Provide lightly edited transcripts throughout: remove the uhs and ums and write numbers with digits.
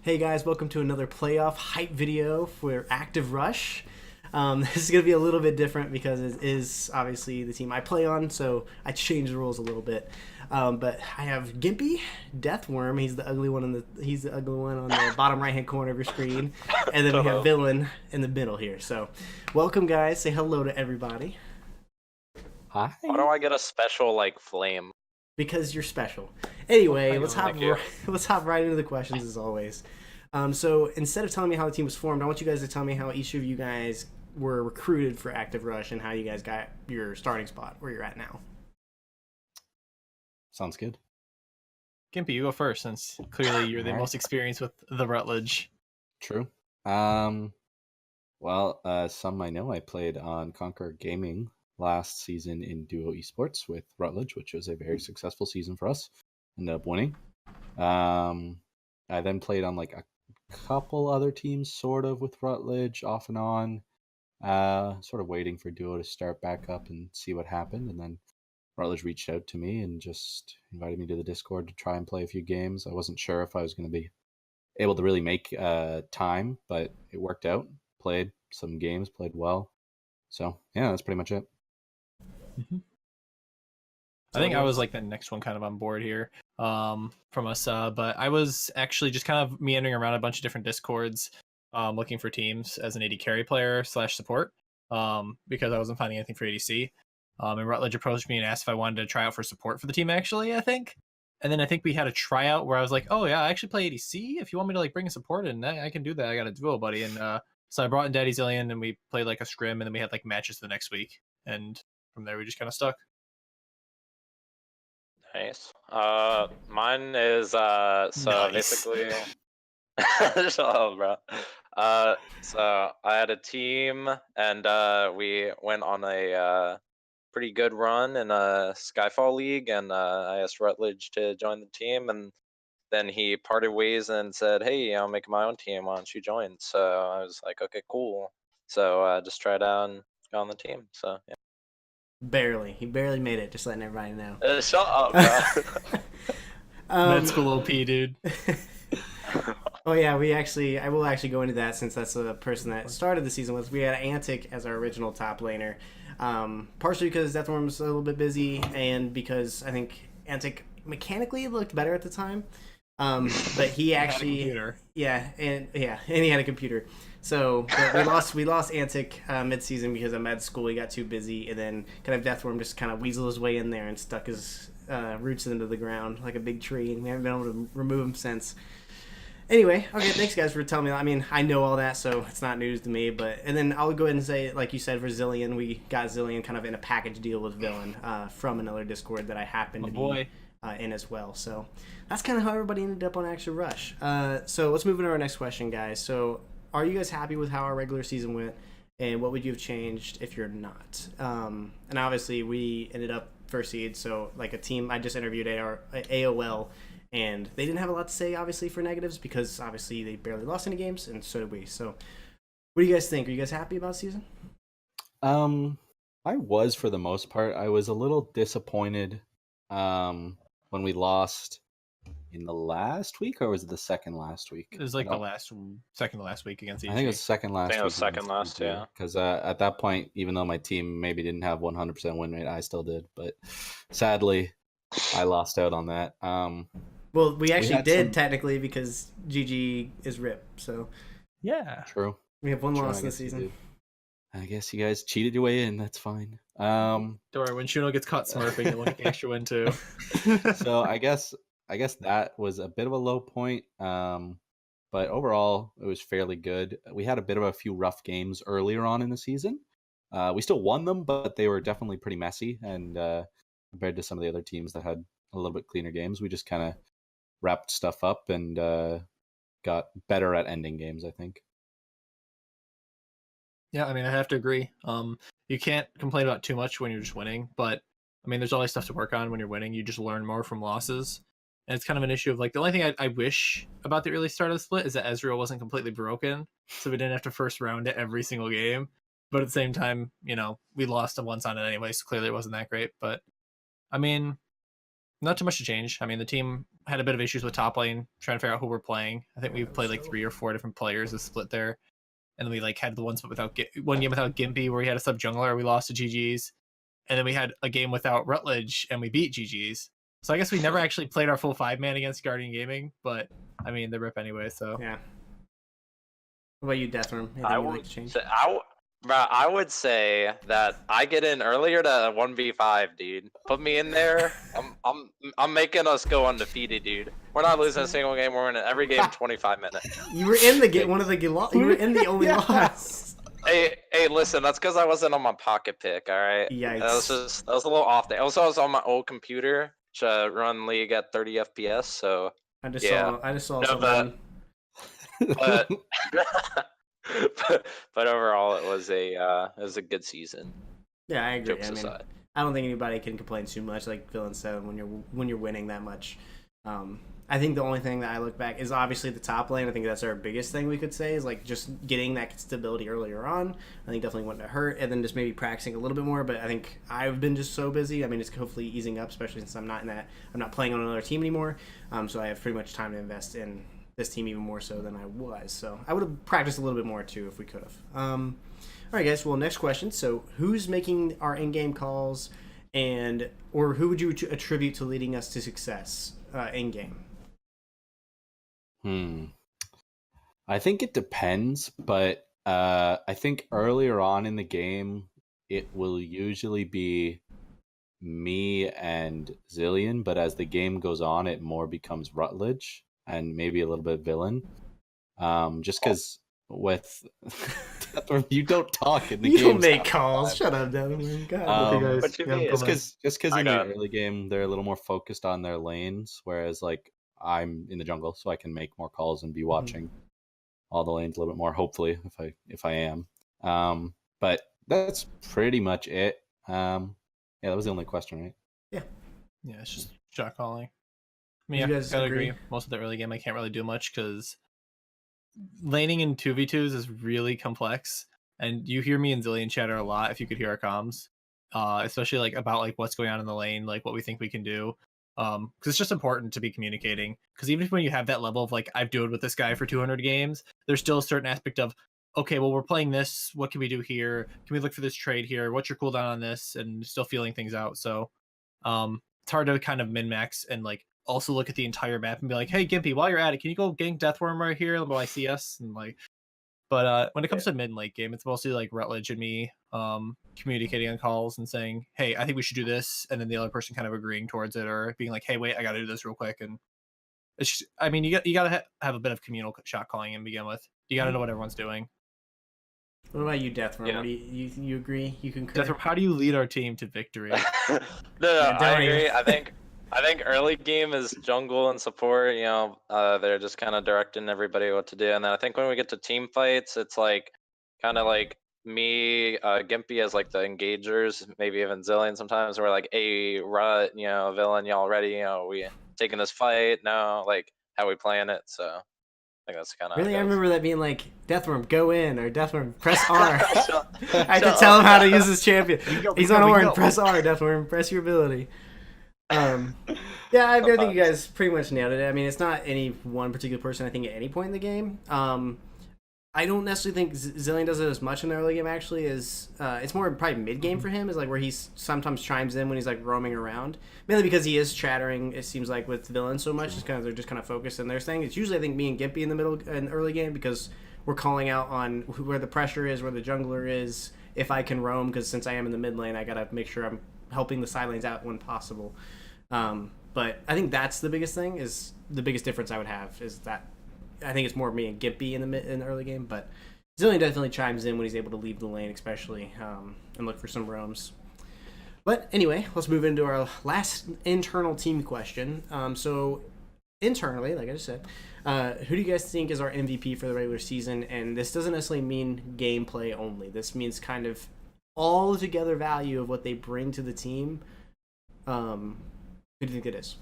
Hey guys, welcome to another playoff hype video for Active Rush. This is going to be a little bit different because it is obviously the team I play on, so I changed the rules a little bit. But I have Gimpy, Deathworm. He's the ugly one on the bottom right hand corner of your screen, and then we have Villain in the middle here. So, welcome guys. Say hello to everybody. Hi. Why do I get a special like flame? Because you're special. Anyway, let's Thank you. hop right into the questions as always. So instead of telling me how the team was formed, I want you guys to tell me how each of you guys were recruited for Active Rush and how you guys got your starting spot where you're at now. Sounds good. Gimpy, you go first since clearly you're the most experienced with the Rutledge. True. Well, some might know I played on Conquer Gaming last season in Duo Esports with Rutledge, which was a very successful season for us. Ended up winning. I then played on like a couple other teams sort of with Rutledge off and on, sort of waiting for Duo to start back up and see what happened. And then Rutledge reached out to me and just invited me to the Discord to try and play a few games. I wasn't sure if I was going to be able to really make time, but it worked out. Played some games, played well. So yeah, that's pretty much it. Mm-hmm. I think I was like the next one kind of on board here from us, but I was actually just kind of meandering around a bunch of different Discords looking for teams as an AD carry player / support because I wasn't finding anything for ADC. And Rutledge approached me and asked if I wanted to try out for support for the team, actually, I think. And then I think we had a tryout where I was like, oh, yeah, I actually play ADC. If you want me to like bring a support in, I can do that. I got a duo buddy. And so I brought in Daddy Zillion and we played like a scrim and then we had like matches the next week. And from there, we just kind of stuck. Nice. Mine is so Nice. basically. Shut up, bro. So I had a team, and we went on a pretty good run in a Skyfall League, and I asked Rutledge to join the team, and then he parted ways and said, "Hey, I'm making my own team. Why don't you join?" So I was like, "Okay, cool." So I just tried out and got on the team. So yeah. He barely made it. Just letting everybody know. Shut up, bro. Med school OP, dude. Oh yeah, I will actually go into that since that's the person that started the season with. We had Antic as our original top laner, partially because Deathworm was a little bit busy, and because I think Antic mechanically looked better at the time. But he actually, and he had a computer. So but we lost Antic mid-season because of med school. He got too busy, and then kind of Deathworm just kind of weaseled his way in there and stuck his roots into the ground like a big tree, and we haven't been able to remove him since. Anyway, okay, thanks guys for telling me that. I mean, I know all that, so it's not news to me. And then I'll go ahead and say, like you said, for Zillion, we got Zillion kind of in a package deal with Villain from another Discord that I happen to be in as well. So that's kind of how everybody ended up on Action Rush. So let's move into our next question, guys. So are you guys happy with how our regular season went, and what would you have changed if you're not? And obviously, we ended up first seed, so like a team I just interviewed AOL. And they didn't have a lot to say, obviously, for negatives because, obviously, they barely lost any games, and so did we. So what do you guys think? Are you guys happy about the season? I was for the most part. I was a little disappointed when we lost in the last week, or was it the second last week? It was like second to last week against EG. I think it was second last week. I think it was second last, yeah. Because at that point, even though my team maybe didn't have 100% win rate, I still did. But sadly, I lost out on that. Well, we actually did technically because GG is RIP. So yeah, true. We have one loss this season. I guess you guys cheated your way in. That's fine. Don't worry, when Shuno gets caught smurfing, you'll get the extra win too. So I guess that was a bit of a low point. But overall, it was fairly good. We had a bit of a few rough games earlier on in the season. We still won them, but they were definitely pretty messy. And compared to some of the other teams that had a little bit cleaner games, we just kind of wrapped stuff up and got better at ending games, I think. Yeah, I mean, I have to agree. You can't complain about too much when you're just winning, but I mean, there's always stuff to work on when you're winning. You just learn more from losses. And it's kind of an issue of like, the only thing I wish about the early start of the split is that Ezreal wasn't completely broken, so we didn't have to first round it every single game. But at the same time, you know, we lost once on it anyway, so clearly it wasn't that great. But I mean, not too much to change. I mean, the team had a bit of issues with top lane, trying to figure out who we're playing. I think we've played like 3 or 4 different players, a split there. And then we like had the one game without Gimpy where we had a sub jungler, we lost to GG's. And then we had a game without Rutledge and we beat GG's. So I guess we never actually played our full 5-man against Guardian Gaming, but I mean, they're rip anyway, so. Yeah. What about you, Deathworm? Anything I would say that I get in earlier to 1v5, dude. Put me in there. I'm making us go undefeated, dude. We're not losing a single game. We're winning every game 25 minutes. You were in the game. You were in the only loss. Hey, listen. That's because I wasn't on my pocket pick. All right. Yikes. That was a little off day. Also, I was on my old computer, which run League at 30 FPS. So I just saw something. But but overall, it was a good season. Yeah, I agree. Jokes aside. I don't think anybody can complain too much, like Villain said, when you're winning that much. I think the only thing that I look back is obviously the top lane. I think that's our biggest thing we could say is like just getting that stability earlier on. I think definitely wouldn't hurt, and then just maybe practicing a little bit more. But I think I've been just so busy. I mean, it's hopefully easing up, especially since I'm not playing on another team anymore. So I have pretty much time to invest in this team even more so than I was. So I would have practiced a little bit more too if we could have. All right, guys. Well, next question. So who's making our in-game calls, or who would you attribute to leading us to success in-game? I think it depends, but I think earlier on in the game, it will usually be me and Zillion, but as the game goes on, it more becomes Rutledge and maybe a little bit Villain. Just because with you don't talk in the game. You don't make calls. Shut up, Devin. God, What you mean? Just because in the early game they're a little more focused on their lanes, whereas like I'm in the jungle, so I can make more calls and be watching all the lanes a little bit more. Hopefully, if I am. But that's pretty much it. Yeah, that was the only question, right? Yeah. Yeah, it's just shot calling. I mean, You yeah, guys gotta agree? agree. Most of the early game, I can't really do much because laning in 2v2s is really complex. And you hear me and Zillion chatter a lot if you could hear our comms, especially like about like what's going on in the lane, like what we think we can do. Because it's just important to be communicating. Because even if when you have that level of like I've duoed with this guy for 200 games, there's still a certain aspect of okay, well we're playing this. What can we do here? Can we look for this trade here? What's your cooldown on this? And still feeling things out. So, it's hard to kind of min max and like also look at the entire map and be like, hey Gimpy, while you're at it, can you go gank Deathworm right here while I see us and like. But when it comes to mid and late game, it's mostly like Rutledge and me communicating on calls and saying, hey, I think we should do this. And then the other person kind of agreeing towards it or being like, hey, wait, I got to do this real quick. And it's just, I mean, you got to have a bit of communal shot calling and begin with. You got to know what everyone's doing. What about you, Deathworm? Yeah. What do you agree? You concur? Deathworm, how do you lead our team to victory? No, I agree. I think early game is jungle and support. You know, they're just kind of directing everybody what to do, and then I think when we get to team fights, it's like kind of like me, Gimpy as like the engagers, maybe even Zillion sometimes. We're like, hey, Rut, you know, Villain, y'all ready? You know, we taking this fight now? Like, how we playing it? So I think that's kind of Really, I remember that being like, Deathworm, go in, or Deathworm, press R. I had to shut tell up. him how to use his champion. He's on we horn, go. press R, Deathworm, press your ability. Yeah, I think you guys pretty much nailed it. I mean, it's not any one particular person, I think, at any point in the game. I don't necessarily think Zillion does it as much in the early game, actually, as it's more probably mid-game for him, is like where he sometimes chimes in when he's like roaming around. Mainly because he is chattering, it seems like, with Villain so much. It's kind of, they're just kind of focused in their thing. It's usually, I think, me and Gimpy in the middle in early game because we're calling out on where the pressure is, where the jungler is, if I can roam, because since I am in the mid lane, I gotta make sure I'm helping the side lanes out when possible. But I think that's the biggest thing, is the biggest difference I would have, is that I think it's more me and Gimpy in the early game, but Zillion definitely chimes in when he's able to leave the lane, especially, and look for some roams. But anyway, let's move into our last internal team question. So internally, like I just said, who do you guys think is our MVP for the regular season? And this doesn't necessarily mean gameplay only. This means kind of all together value of what they bring to the team. Who do you think it is?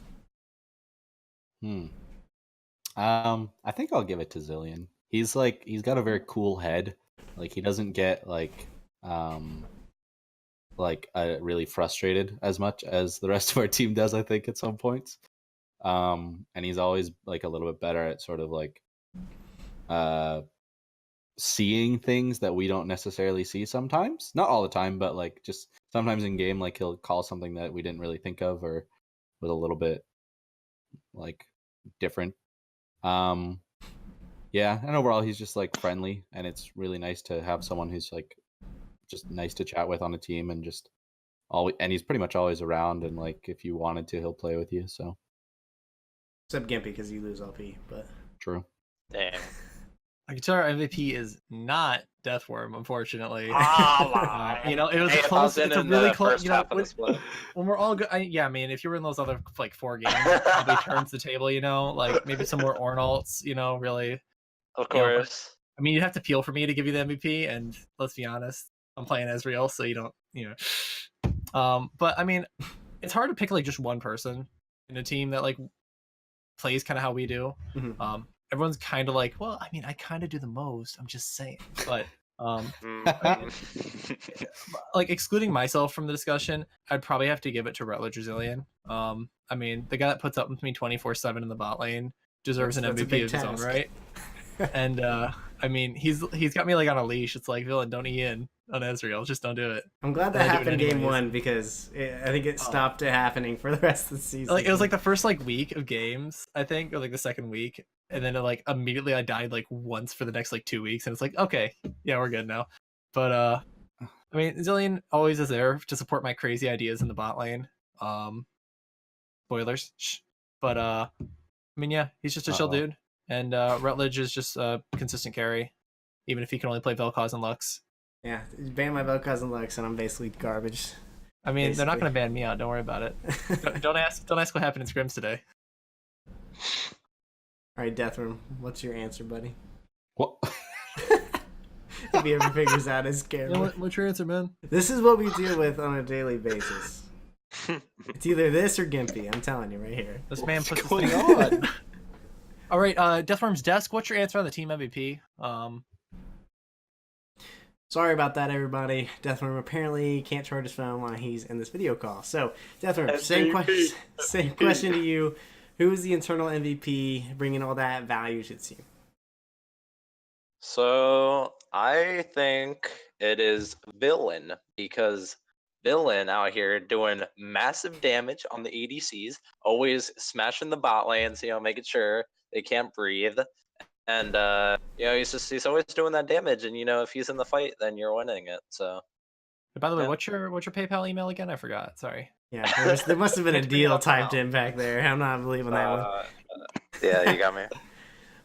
I think I'll give it to Zillion. He's got a very cool head. Like he doesn't get really frustrated as much as the rest of our team does, I think, at some points. And he's always like a little bit better at sort of like seeing things that we don't necessarily see sometimes. Not all the time, but like just sometimes in game, like he'll call something that we didn't really think of or was a little bit like different. Yeah, and overall he's just like friendly, and it's really nice to have someone who's like just nice to chat with on a team, and just always, and he's pretty much always around, and like if you wanted to, he'll play with you. So Except Gimpy because you lose LP, but true. Dang. I can tell our MVP is not Deathworm, unfortunately. Ah, You know, it was hey, a if I close. was It's a in really the close. first You know, half of the split. when we're all good, I mean, if you were in those other like 4 games, it probably turns the table. You know, like maybe some more Ornalts. You know, really. Of You know, course. I mean, you'd have to peel for me to give you the MVP, and let's be honest, I'm playing Ezreal, so you don't, you know. But I mean, it's hard to pick like just one person in a team that like plays kind of how we do. Mhm. Everyone's kind of like, well, I mean, I kind of do the most. I'm just saying, but like excluding myself from the discussion, I'd probably have to give it to Rutledge Zillion. I mean, the guy that puts up with me 24/7 in the bot lane deserves That's an a MVP big of his own task. right. And I mean, he's got me like on a leash. It's like, villain, don't E in on Ezreal. Just don't do it. I'm glad But I that do it happened game anyways. 1 because I think it stopped it happening for the rest of the season. Like it was like the first like week of games, I think, or like the second week, and then like immediately I died like once for the next like 2 weeks, and it's like, okay, yeah, we're good now. But I mean, Zillion always is there to support my crazy ideas in the bot lane. Spoilers. Shh. But I mean, yeah, he's just a chill dude, and Rutledge is just a consistent carry, even if he can only play Vel'Koz and Lux. Yeah, ban my Vel'Koz and Lux, and I'm basically garbage. I mean, they're not Basically. going to ban me out. Don't worry about it. Don't ask what happened in scrims today. All right, Deathworm, what's your answer, buddy? What? If he ever figures out his camera. What's your answer, man? This is what we deal with on a daily basis. It's either this or Gimpy. I'm telling you right here. This man puts his going thing on? All right, Deathworm's desk. What's your answer on the team MVP? Sorry about that, everybody. Deathworm apparently can't charge his phone while he's in this video call. So, Deathworm, same question to you. Who is the internal MVP, bringing all that value to the team? So I think it is Villain, because Villain out here doing massive damage on the ADCs, always smashing the bot lanes, you know, making sure they can't breathe. And you know, he's always doing that damage, and you know, if he's in the fight, then you're winning it. So By the way, Yeah. what's your PayPal email again? I forgot. Sorry. Yeah, there must have been a Can't bring it deal up typed now. in back there. I'm not believing that one. Yeah, you got me.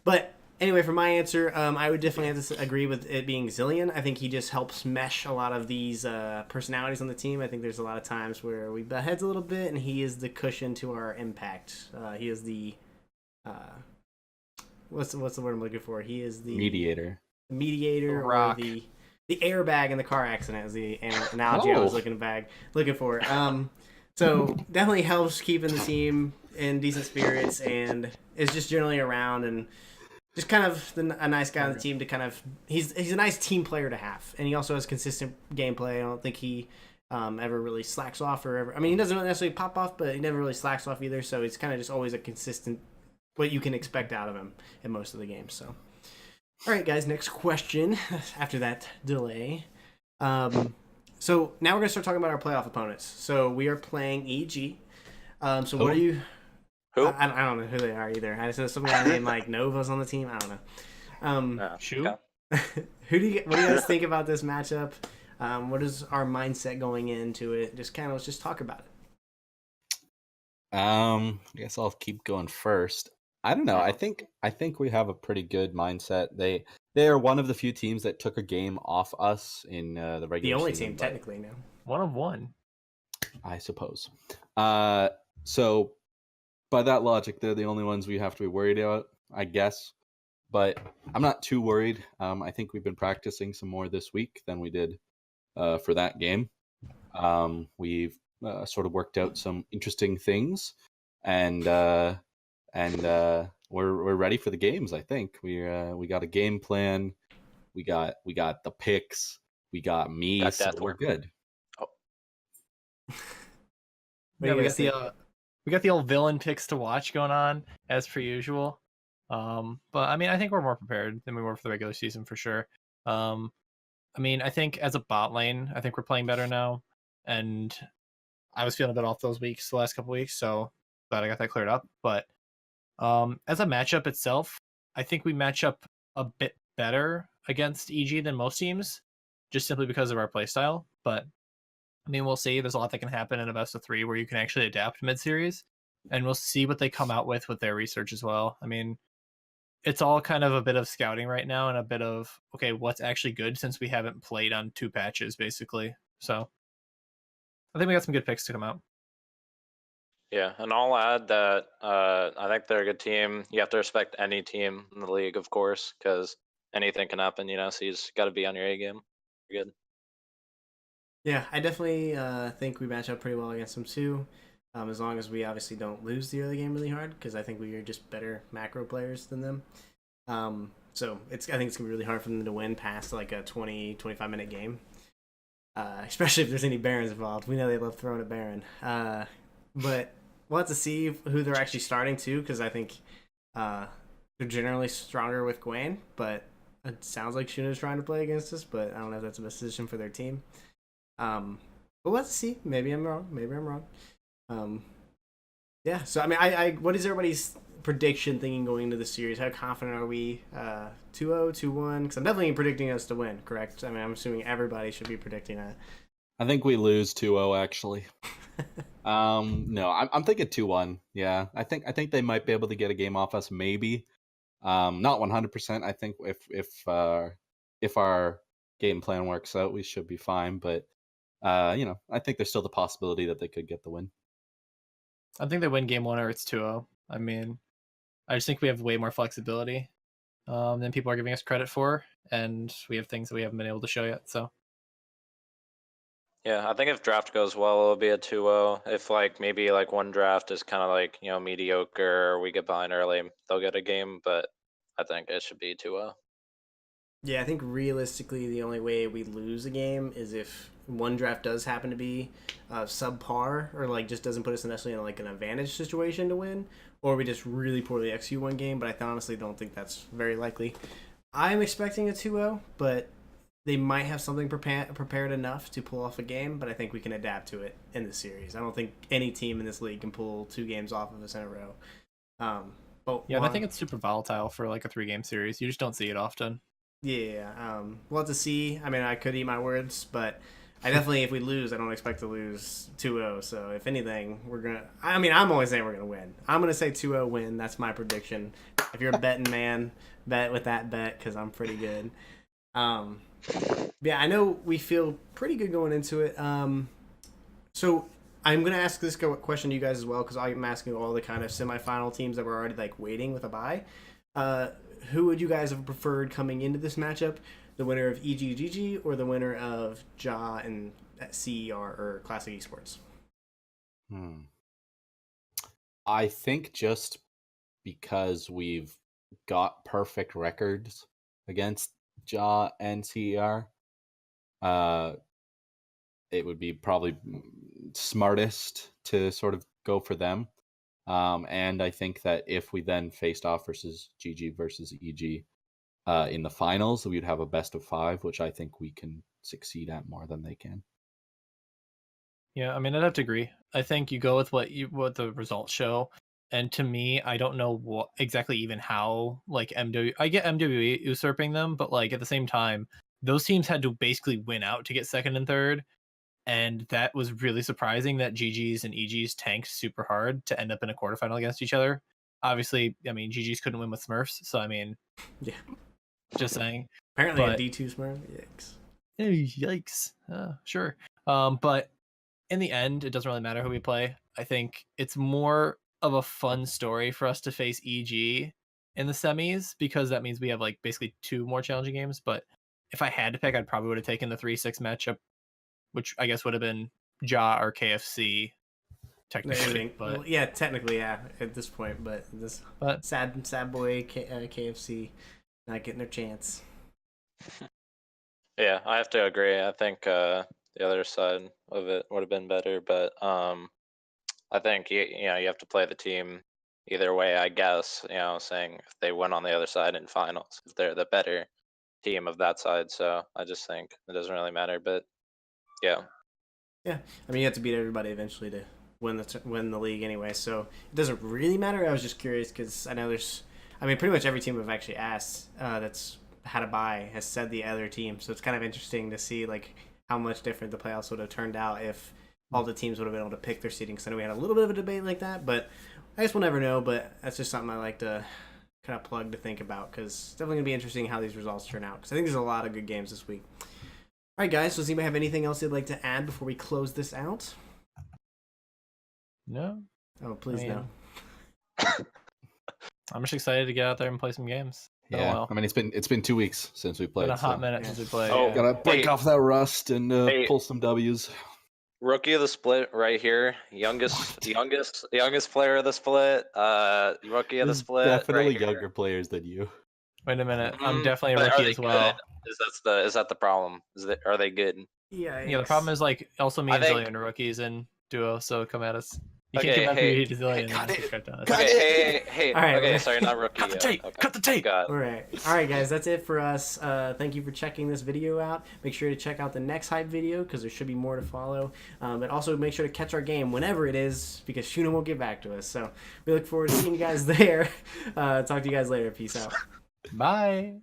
But anyway, for my answer, I would definitely have to agree with it being Zillion. I think he just helps mesh a lot of these personalities on the team. I think there's a lot of times where we butt heads a little bit, and he is the cushion to our impact. He is the what's the word I'm looking for? He is the Mediator. mediator, Rock. or the airbag in the car accident is the analogy I was looking for. So definitely helps keeping the team in decent spirits, and is just generally around, and just kind of a nice guy on the team to kind of he's a nice team player to have, and he also has consistent gameplay. I don't think he ever really slacks off or ever. I mean, he doesn't necessarily pop off, but he never really slacks off either. So he's kind of just always a consistent what you can expect out of him in most of the games. So. All right, guys, next question after that delay. So now we're going to start talking about our playoff opponents. So we are playing EG. So what are you... Who? I don't know who they are either. I just know some guy named like Nova's on the team. I don't know. No, Shoot. okay. What do you guys think about this matchup? What is our mindset going into it? Let's just talk about it. I guess I'll keep going first. I don't know. I think we have a pretty good mindset. They are one of the few teams that took a game off us in the regular The only season, team but- technically now. One of one. I suppose. So by that logic, they're the only ones we have to be worried about, I guess. But I'm not too worried. I think we've been practicing some more this week than we did for that game. We've sort of worked out some interesting things, and we're ready for the games. I think we got a game plan. We got the picks. We got me. Got So that we're work. good. What Yeah, do you we guys got the think? we got the old villain picks to watch going on as per usual. But I mean, I think we're more prepared than we were for the regular season for sure. I mean, I think as a bot lane, I think we're playing better now, and I was feeling a bit off those weeks, the last couple weeks, so glad I got that cleared up. But as a matchup itself, I think we match up a bit better against EG than most teams, just simply because of our playstyle. But I mean, we'll see. There's a lot that can happen in a best of 3 where you can actually adapt mid-series, and we'll see what they come out with their research as well. I mean, it's all kind of a bit of scouting right now and a bit of, okay, what's actually good since we haven't played on 2 patches, basically. So I think we got some good picks to come out. Yeah, and I'll add that I think they're a good team. You have to respect any team in the league, of course, because anything can happen, so you just got to be on your A game. You're good. Yeah, I definitely think we match up pretty well against them too. As long as we obviously don't lose the early game really hard, because I think we are just better macro players than them. So I think it's gonna be really hard for them to win past like a 20-25 minute game, especially if there's any Barons involved. We know they love throwing a Baron, but we'll have to see who they're actually starting too, because I think they're generally stronger with Gwen, but it sounds like Shuna's trying to play against us, but I don't know if that's a decision for their team. But let's see. Maybe I'm wrong. Yeah. So I mean, I what is everybody's prediction thinking going into the series? How confident are we? 2-0, 2-1? Because I'm definitely predicting us to win. Correct. I mean, I'm assuming everybody should be predicting that. I think we lose 2-0 actually. No, I'm thinking 2-1. Yeah, I think they might be able to get a game off us, maybe. Not 100%. I think if our game plan works out, we should be fine. But I think there's still the possibility that they could get the win. I think they win game 1 or it's 2-0. I mean, I just think we have way more flexibility than people are giving us credit for, and we have things that we haven't been able to show yet. So Yeah, I think if draft goes well, it'll be a 2-0. If maybe one draft is kind of mediocre, or we get behind early, they'll get a game. But I think it should be 2-0. Yeah, I think realistically the only way we lose a game is if one draft does happen to be subpar, or just doesn't put us necessarily in an advantage situation to win, or we just really poorly execute one game. But I honestly don't think that's very likely. I'm expecting a 2-0, but they might have something prepared enough to pull off a game, but I think we can adapt to it in the series. I don't think any team in this league can pull 2 games off of us in a row. I think it's super volatile for a 3-game series. You just don't see it often. Yeah, we'll have to see. I mean, I could eat my words, but I definitely, if we lose, I don't expect to lose 2-0. So if anything, I'm only saying we're going to win. I'm going to say 2-0 win. That's my prediction. If you're a betting man, bet with that bet, because I'm pretty good. Yeah, I know we feel pretty good going into it. So I'm going to ask this question to you guys as well, because I'm asking all the kind of semifinal teams that were already waiting with a bye. Who would you guys have preferred coming into this matchup? The winner of EGGG or the winner of JA and CER or Classic Esports? I think just because we've got perfect records against JA and CER, it would be probably smartest to sort of go for them. And I think that if we then faced off versus GG versus EG in the finals, we'd have a best of 5, which I think we can succeed at more than they can. Yeah, I mean, I'd have to agree. I think you go with what the results show, and to me, I don't know what exactly even how I get MWE usurping them, but at the same time, those teams had to basically win out to get second and third. And that was really surprising that GG's and EG's tanked super hard to end up in a quarterfinal against each other. Obviously, I mean, GG's couldn't win with Smurfs, so I mean, yeah, just saying. Apparently a D2 Smurf, yikes. Sure. But in the end, it doesn't really matter who we play. I think it's more of a fun story for us to face EG in the semis, because that means we have basically 2 more challenging games. But if I had to pick, I'd probably would have taken the 3-6 matchup, which I guess would have been JA or KFC, technically. But yeah, technically, yeah, at this point. But sad boy KFC not getting their chance. Yeah, I have to agree. I think the other side of it would have been better, but I think you know you have to play the team either way. I guess you know saying if they win on the other side in finals, if they're the better team of that side. So I just think it doesn't really matter. But yeah, Yeah, I mean you have to beat everybody eventually to win the league anyway, so it doesn't really matter. I was just curious because I know pretty much every team I've actually asked that's had a bye has said the other team, so it's kind of interesting to see like how much different the playoffs would have turned out if all the teams would have been able to pick their seeding. Because I know we had a little bit of a debate like that, but I guess we'll never know. But that's just something I like to kind of plug to think about because it's definitely gonna be interesting how these results turn out. Because I think there's a lot of good games this week. All right, guys. So does anybody have anything else they'd like to add before we close this out? No, Oh, please no. I'm just excited to get out there and play some games. Been a Yeah, while. I mean it's been 2 weeks since we played. Been a hot so minute since we played. Oh, yeah. gotta break Hey. off that rust and Hey. pull some W's. rookie of the split right here, youngest player of the split. Rookie of the There's split. definitely right younger players than you. Wait a minute. I'm Mhm. definitely a But are rookie they as well. good? Is that the problem? Are they good? Yeah. Yeah, the problem is like also me I and think- Zillion are rookies in duo, so come at us. You Okay, can't come after hey, me to Zillion cut and it. subscribe to us. Cut Okay, hey. All right, Okay, wait. sorry, not rookie. Cut the tape. Okay. Cut the tape. Got All it. right, guys. That's it for us. Thank you for checking this video out. Make sure to check out the next hype video because there should be more to follow. But also make sure to catch our game whenever it is because Shuna won't get back to us. So we look forward to seeing you guys there. Talk to you guys later. Peace out. Bye.